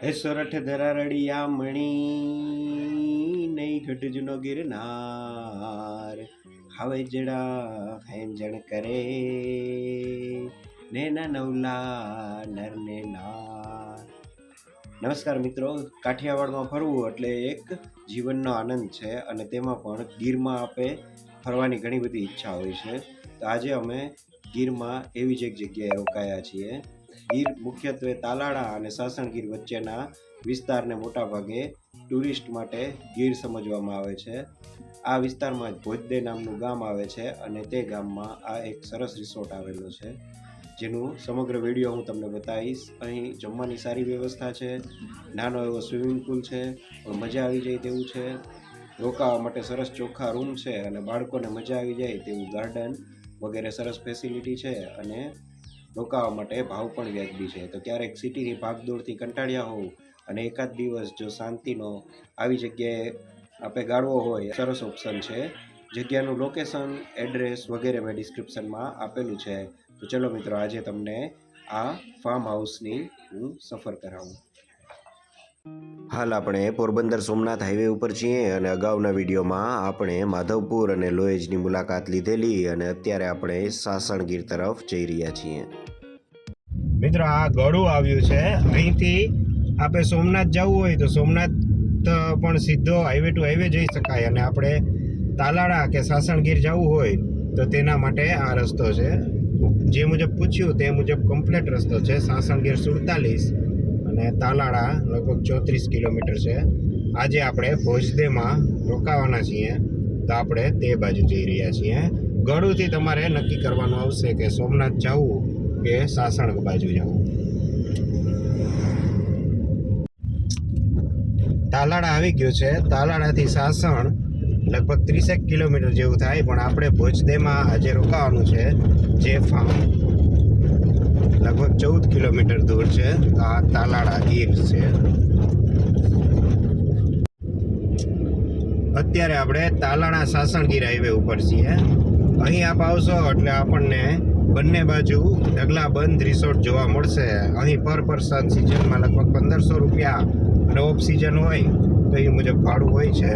એ સોરઠ ધરારડિયા મણી નહીં ઘટજનો ગિરનાર હવે જડા હેંજણ કરે નેના નવલા નરને નાર. નમસ્કાર મિત્રો, કાઠિયાવાડમાં ફરવું એટલે એક જીવનનો આનંદ છે અને તેમાં પણ ગીરમાં આપે ફરવાની ઘણી બધી ઈચ્છા હોય છે. તો આજે અમે ગીરમાં એવી જ એક જગ્યાએ રોકાયા છીએ. ગીર મુખ્યત્વે તાલાળા અને સાસણગીર વચ્ચેના વિસ્તારને મોટાભાગે ટુરિસ્ટ માટે ગીર સમજવામાં આવે છે. આ વિસ્તારમાં જ ભોજદે નામનું ગામ આવે છે અને તે ગામમાં આ એક સરસ રિસોર્ટ આવેલો છે, જેનું સમગ્ર વિડીયો હું તમને બતાવીશ. અહીં જમવાની સારી વ્યવસ્થા છે, નાનો એવો સ્વિમિંગ પુલ છે, પણ મજા આવી જાય તેવું છે. રોકાવા માટે સરસ ચોખ્ખા રૂમ છે અને બાળકોને મજા આવી જાય તેવું ગાર્ડન વગેરે સરસ ફેસિલિટી છે અને રોકાવા માટે ભાવ પણ વ્યાજબી છે. તો ક્યારેક સિટીની ભાગદોડથી કંટાળ્યા હોવ અને એકાદ દિવસ જો શાંતિનો આવી જગ્યાએ આપણે ગાળવો હોય, સરસ ઓપ્શન છે. જગ્યાનું લોકેશન, એડ્રેસ વગેરે મેં ડિસ્ક્રિપ્શનમાં આપેલું છે. તો ચલો મિત્રો, આજે તમને આ ફાર્મ હાઉસની હું સફર કરાવું. હાલ આપણે પોરબંદર સોમનાથ હાઈવે ઉપર છીએ અને અગાઉના વિડીયોમાં આપણે માધવપુર અને લોએજની મુલાકાત લીધેલી અને અત્યારે આપણે સાસણગીર તરફ જઈ રહ્યા છીએ. મિત્રો, આ ગળું આવ્યું છે. અહીંથી આપણે સોમનાથ જવું હોય તો સોમનાથ પણ સીધો હાઈવે ટુ હાઈવે જઈ શકાય અને આપણે તાલાળા કે સાસણગીર જવું હોય તો તેના માટે આ રસ્તો છે. જે મુજબ પૂછ્યું તે મુજબ કમ્પ્લીટ રસ્તો છે. સાસણગીર 47 અને તાલાળા લગભગ 34 કિલોમીટર છે. આજે આપણે ભોજદેમાં રોકાવાના છીએ, તો આપણે તે બાજુ જઈ રહ્યા છીએ. ગળુથી તમારે નક્કી કરવાનું આવશે કે સોમનાથ જવું કે સાસણ બાજુ જવું. તાલાળા આવી ગયું છે. તાલાળાથી સાસણ લગભગ 30 કિલોમીટર જેવું થાય, પણ આપણે ભોજદેમાં આજે રોકાવાનું છે. જે ફાર્મ લગભગ 14 કિલોમીટર દૂર છે. આ તાલાળા ગીર છે. અત્યારે આપણે તાલાળા સાસણગીર હાઈવે ઉપર છીએ. અહીં આપ આવશો એટલે આપણને બંને બાજુ ઢગલા બંધ રિસોર્ટ જોવા મળશે. અહીં પર પર્સન સિઝનમાં લગભગ 1500 રૂપિયા અને ઓફ સિઝન હોય તો એ મુજબ ભાડું હોય છે.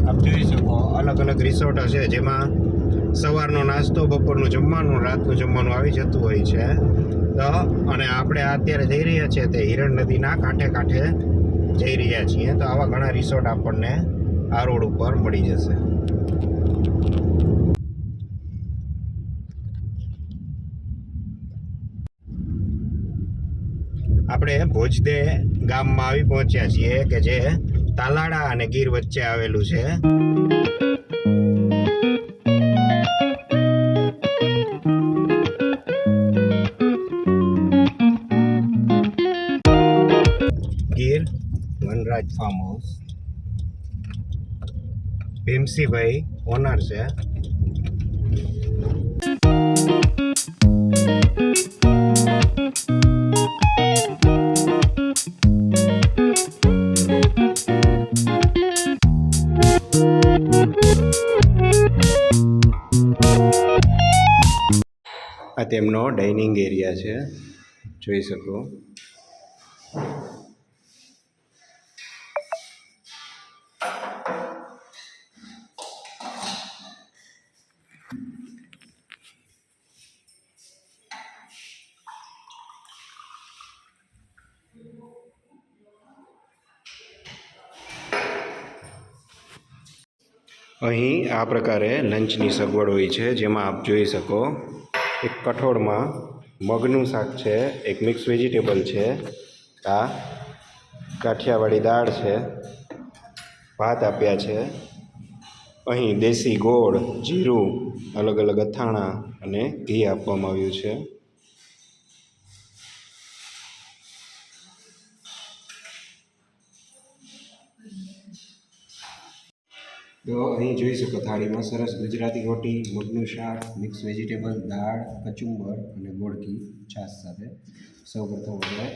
આપ જોઈ શકો, અલગ અલગ રિસોર્ટ હશે જેમાં સવારનો નાસ્તો, બપોરનું જમવાનું, રાતનું જમવાનું આવી જતું હોય છે. તો અને આપણે અત્યારે જઈ રહ્યા છીએ તે હિરણ નદીના કાંઠે કાંઠે જઈ રહ્યા છીએ. તો આવા ઘણા રિસોર્ટ આપણને આ રોડ ઉપર મળી જશે. આપણે ભોજદે ગામમાં આવી પહોંચ્યા છીએ કે જે તાલાળા અને ગીર વચ્ચે આવેલું છે. ગીર વનરાજ ફાર્મ હાઉસ. ભીમસિંહભાઈ ઓનર છે. આ તેમનો ડાઇનિંગ એરિયા છે, જોઈ શકો. અહીં આ પ્રકારે લંચની સગવડ હોય છે, જેમાં આપ જોઈ શકો એક કઠોળમાં મગનું શાક છે, એક મિક્સ વેજીટેબલ છે, આ કાઠિયાવાડી દાળ છે, ભાત આપ્યા છે. અહીં દેશી ગોળ, જીરું, અલગ અલગ અથાણાં અને ઘી આપવામાં આવ્યું છે. તો અહીં જોઈ શકો થાળીમાં સરસ ગુજરાતી રોટી, મગનું શાક, મિક્સ વેજીટેબલ, દાળ, કચુંબર અને ગોળ ઘી છાશ સાથે. સૌપ્રથમ આપણે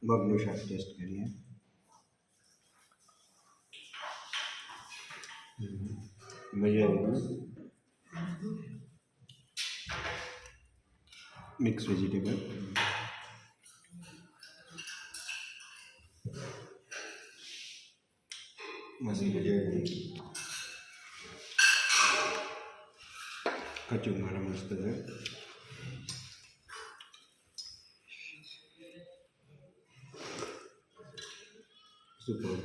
મગનું શાક ટેસ્ટ કરીએ. મજા આવી. મિક્સ વેજીટેબલ, મસ્ત મજા આવી. કચું મારા મસ્ત છે. સુપર.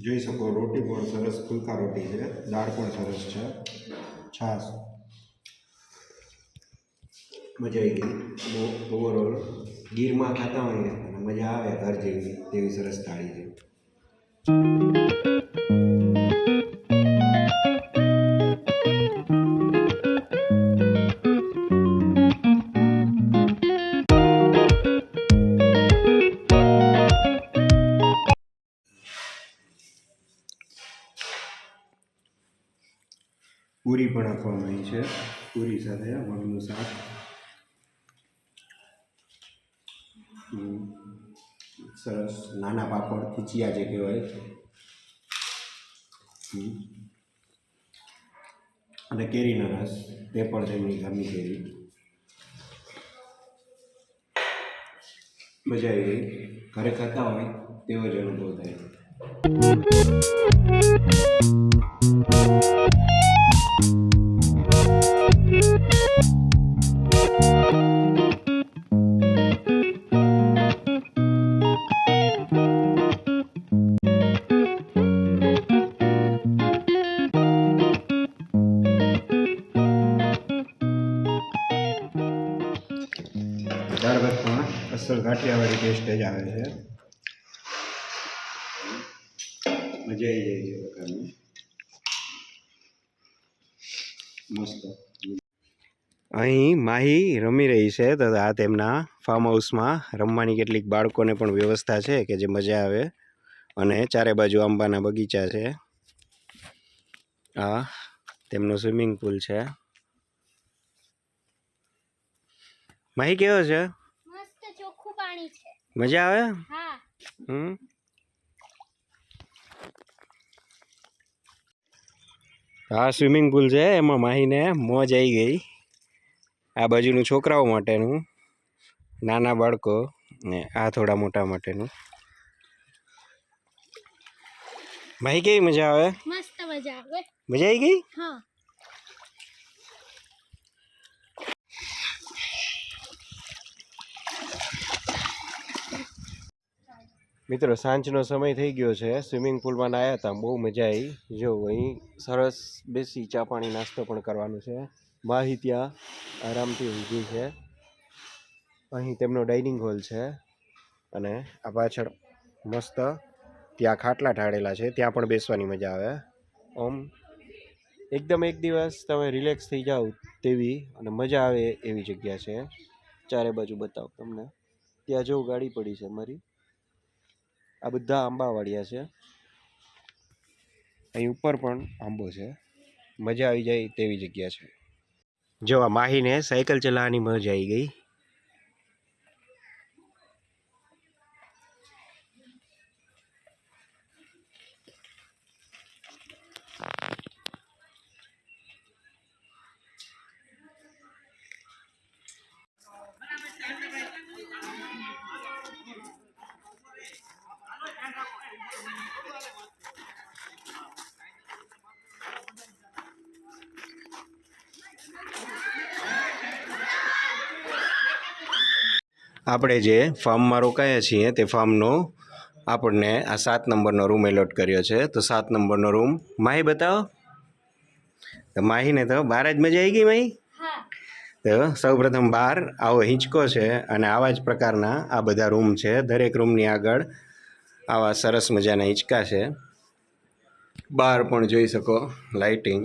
જોઈ શકો રોટી પણ સરસ ફુલકા રોટી છે, દાળ પણ સરસ છે, છાશ. મજા આવી ગઈ. ઓવરઓલ ગીરમાં ખાતા હોઈએ અને મજા આવે ઘર જેવી તેવી સરસ થાળી છે. પૂરી પણ આપવામાં આવી છે. પૂરી સાથે મગનું શાક, સરસ નાના પાપડ, ખીચિયા જે કહેવાય, અને કેરીનો રસ, તે પણ તેમની ઘરની કેરી. મજા આવી ગઈ. ઘરે ખાતા હોય તેવો જ અનુભવ થાય. દાળ ભાત પણ અસલ કાઠિયાવાડી ટેસ્ટ જ આવે છે. મજા આવી જાય છે પ્રકારની. મસ્ત. અહીં માહી રમી રહી છે, તો આ તેમના ફાર્મ હાઉસમાં રમવાની કેટલીક બાળકોને પણ વ્યવસ્થા છે કે જે મજા આવે. અને ચારે બાજુ આંબાના બગીચા છે. આ તેમનો સ્વિમિંગ પુલ છે. માહી કેવો છે? મસ્ત ચોખ્ખું પાણી છે. મજા આવે? હા. આ સ્વિમિંગ પુલ છે, એમાં માહીને મોજ આવી ગઈ. આ બાજુનું છોકરાઓ માટેનું, નાના બાળકો ને આ થોડા મોટા માટેનું. માહી કેવી મજા આવે? મસ્ત મજા આવે. મજા આવી ગઈ? હા. મિત્રો સાંજનો સમય થઈ ગયો છે. સ્વિમિંગ પુલમાં નાહ્યા હતા, બહુ મજા આવી. જો અહીં સરસ બેસી ચા પાણી નાસ્તો પણ કરવાનું છે. માહી ત્યાં આરામથી ઊભી છે. અહીં તેમનો ડાઇનિંગ હોલ છે અને આ પાછળ મસ્ત ત્યાં ખાટલા ઢાળેલા છે, ત્યાં પણ બેસવાની મજા આવે. આમ એકદમ એક દિવસ તમે રિલેક્સ થઈ જાઓ તેવી અને મજા આવે એવી જગ્યા છે. ચારે બાજુ બતાવો તમને. ત્યાં જો ગાડી પડી છે મારી. આ બધા આંબાવાડિયા છે. અહીં ઉપર પણ આંબો છે. મજા આવી જાય તેવી જગ્યા છે. જો આ માહીને સાયકલ ચલાવવાની મજા આવી ગઈ. આપણે જે ફાર્મમાં રોકાયા છીએ તે ફાર્મનો આપણને આ 7 નંબરનો રૂમ એલોટ કર્યો છે. તો 7 નંબરનો રૂમ માહી બતાવો. તો માહીને તો બહાર જ મજા આવી ગઈ. માહી તો સૌપ્રથમ બહાર આવો હિંચકો છે અને આવા જ પ્રકારના આ બધા રૂમ છે. દરેક રૂમની આગળ આવા સરસ મજાના હિંચકા છે. બહાર પણ જોઈ શકો લાઇટિંગ.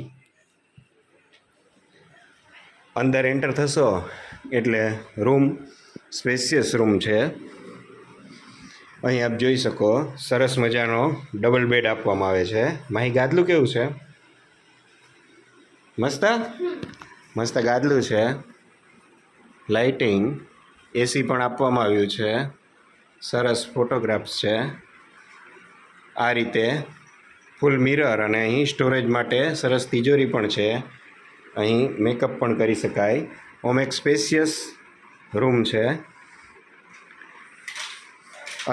અંદર એન્ટર થશો એટલે રૂમ સ્પેશિયસ રૂમ છે. અહીં આપ જોઈ શકો સરસ મજાનો ડબલ બેડ આપવામાં આવે છે. માહી ગાદલું કેવું છે? મસ્ત મસ્ત ગાદલું છે. લાઇટિંગ, એસી પણ આપવામાં આવ્યું છે. સરસ ફોટોગ્રાફ્સ છે. આ રીતે ફૂલ મિરર અને અહીં સ્ટોરેજ માટે સરસ તિજોરી પણ છે. અહીં મેકઅપ પણ કરી શકાય. ઓમ એક સ્પેશિયસ રૂમ છે.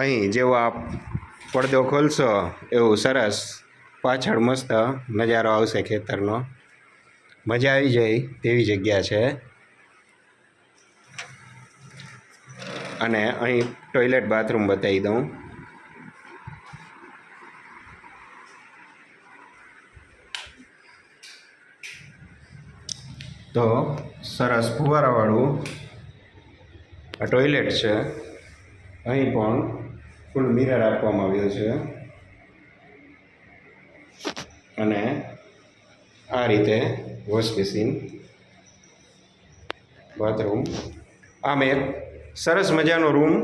અહીં જેવો આપ પડદો ખોલશો એવું સરસ પાછળ મસ્ત નજારો આવશે ખેતરનો. મજા આવી જાય તેવી જગ્યા છે. અને અહીં ટોયલેટ બાથરૂમ બતાવી દઉં. તો સરસ ફુવારાવાળું આ ટોયલેટ છે. અહીં પણ ફૂલ મિરર આપવામાં આવ્યો છે. અને આ રીતે વોશ બેસિન, બાથરૂમ. આમ એક સરસ મજાનો રૂમ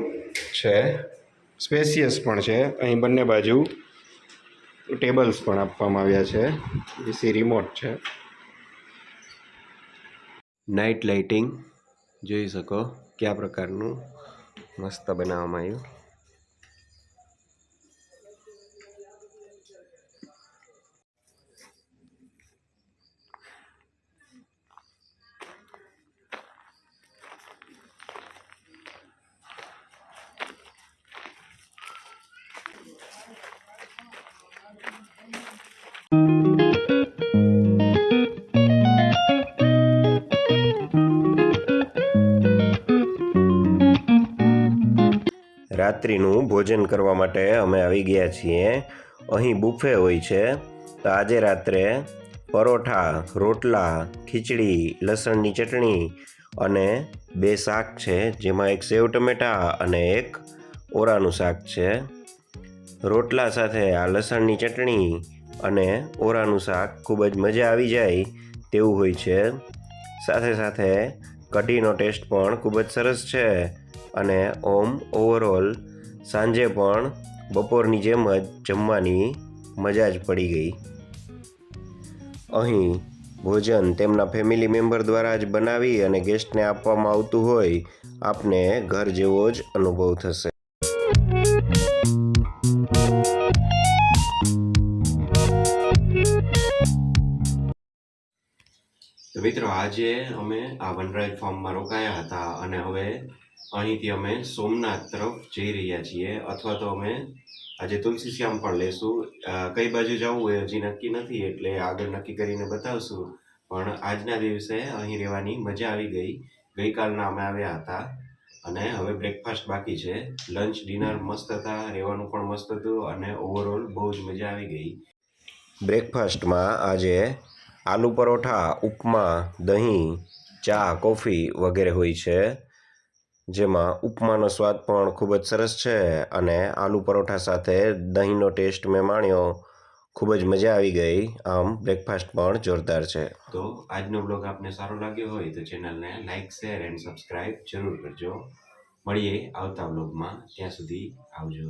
છે. સ્પેશિયસ પણ છે. અહીં બંને બાજુ ટેબલ્સ પણ આપવામાં આવ્યા છે. એસી રિમોટ છે. નાઇટ લાઇટિંગ જોઈ શકો કયા પ્રકારનું મસ્ત બનાવવામાં આવ્યું. રાત્રિનું ભોજન કરવા માટે અમે આવી ગયા છીએ. અહીં બુફે હોય છે. તો આજે રાત્રે પરોઠા, રોટલા, ખીચડી, લસણની ચટણી અને 2 શાક છે, જેમાં એક સેવ ટમેટા અને એક ઓરાનું શાક છે. રોટલા સાથે આ લસણની ચટણી અને ઓરાનું શાક ખૂબ જ મજા આવી જાય તેવું હોય છે. સાથે સાથે કઢીનો ટેસ્ટ પણ ખૂબ જ સરસ છે. અને ઓવરઓલ સાંજે પણ બપોરની જેમ જ જમવાની મજા જ પડી ગઈ. અહીં ભોજન તેમના ફેમિલી મેમ્બર દ્વારા જ બનાવી અને ગેસ્ટને આપવામાં આવતું હોય આપને ઘર જેવો જ અનુભવ થશે. તો મિત્રો, આજે અમે આ વનરાજ ફાર્મમાં રોકાયા હતા અને હવે અહીંથી અમે સોમનાથ તરફ જઈ રહ્યા છીએ. અથવા તો અમે આજે તુલસીશ્યામ પણ લેશું. કઈ બાજુ જવું એ હજી નક્કી નથી, એટલે આગળ નક્કી કરીને બતાવશું. પણ આજના દિવસે અહીં રહેવાની મજા આવી ગઈ. ગઈકાલના અમે આવ્યા હતા અને હવે બ્રેકફાસ્ટ બાકી છે. લંચ ડિનર મસ્ત હતા, રહેવાનું પણ મસ્ત હતું અને ઓવરઓલ બહુ જ મજા આવી ગઈ. બ્રેકફાસ્ટમાં આજે આલુ પરોઠા, ઉપમા, દહીં, ચા, કોફી વગેરે હોય છે. જેમાં ઉપમાનો સ્વાદ પણ ખૂબ જ સરસ છે અને આલુ પરોઠા સાથે દહીંનો ટેસ્ટ મેં માણ્યો. ખૂબ જ મજા આવી ગઈ. આમ બ્રેકફાસ્ટ પણ જોરદાર છે. તો આજનો બ્લોગ આપને સારો લાગ્યો હોય તો ચેનલને લાઇક, શેર એન્ડ સબસ્ક્રાઈબ જરૂર કરજો. મળીએ આવતા બ્લોગમાં. ત્યાં સુધી આવજો.